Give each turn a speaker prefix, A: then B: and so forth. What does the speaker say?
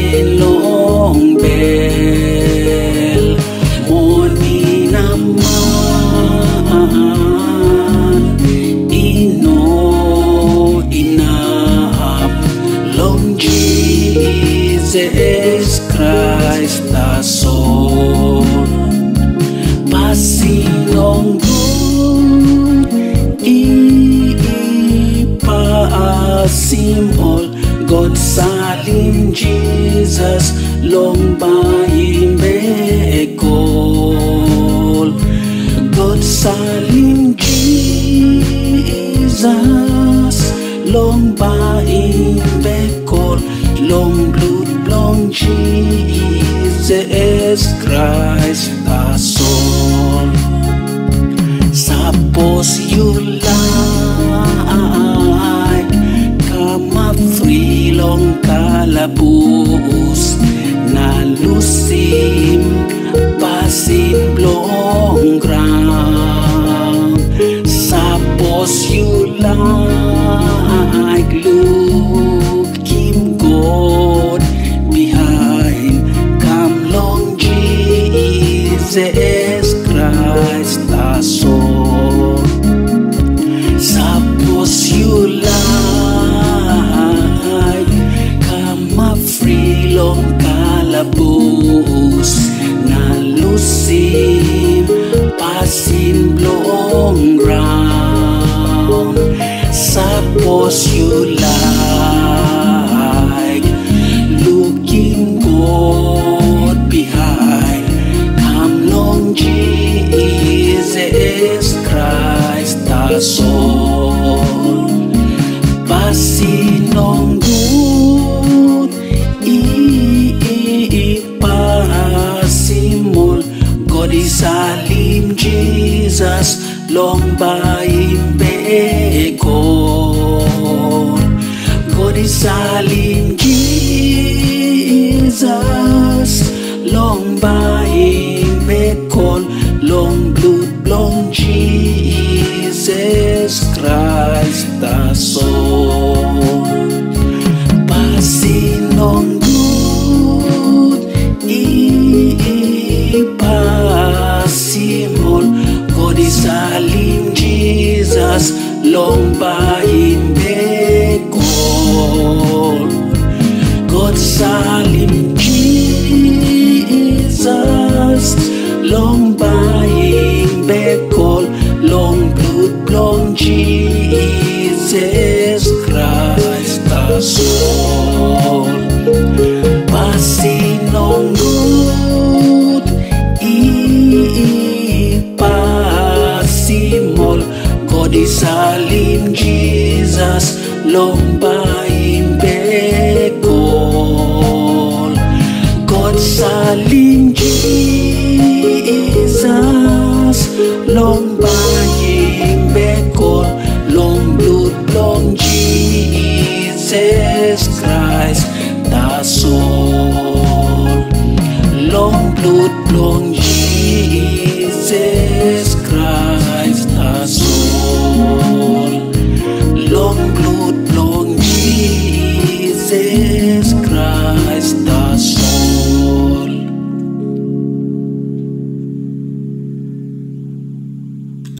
A: Silong bell, morning naman, inap, long Jesus Christ the Son, pasinong good, ipasimol, God salim Jesus, long baing bekol. God salim Jesus, long baing bekol. Long blood, long Jesus Christ the Son. Suppose you like, come up free long kalabus, na lusim pasin blong ground. Suppose you like, look him God behind, come long Jesus Christ the Son. Suppose you like, come up free long kalabus, na lusim pasin blong ground. Suppose you like, looking God behind, come long Jesus Christ the Son. Pasinong good, ipasimol, God isalim Jesus, long baing bekol. God isalim Jesus, long baing bekol. Long blood, long Jesus Christ the Son. Pasinong good, ipasimol, God isalim Jesus, long baing bekol. God salim Jesus, long baing bekol. Long blood, long Jesus Christ the Son. Pasinong good, ipasimol, God isalim Jesus, long baing bekol. God salim Jesus,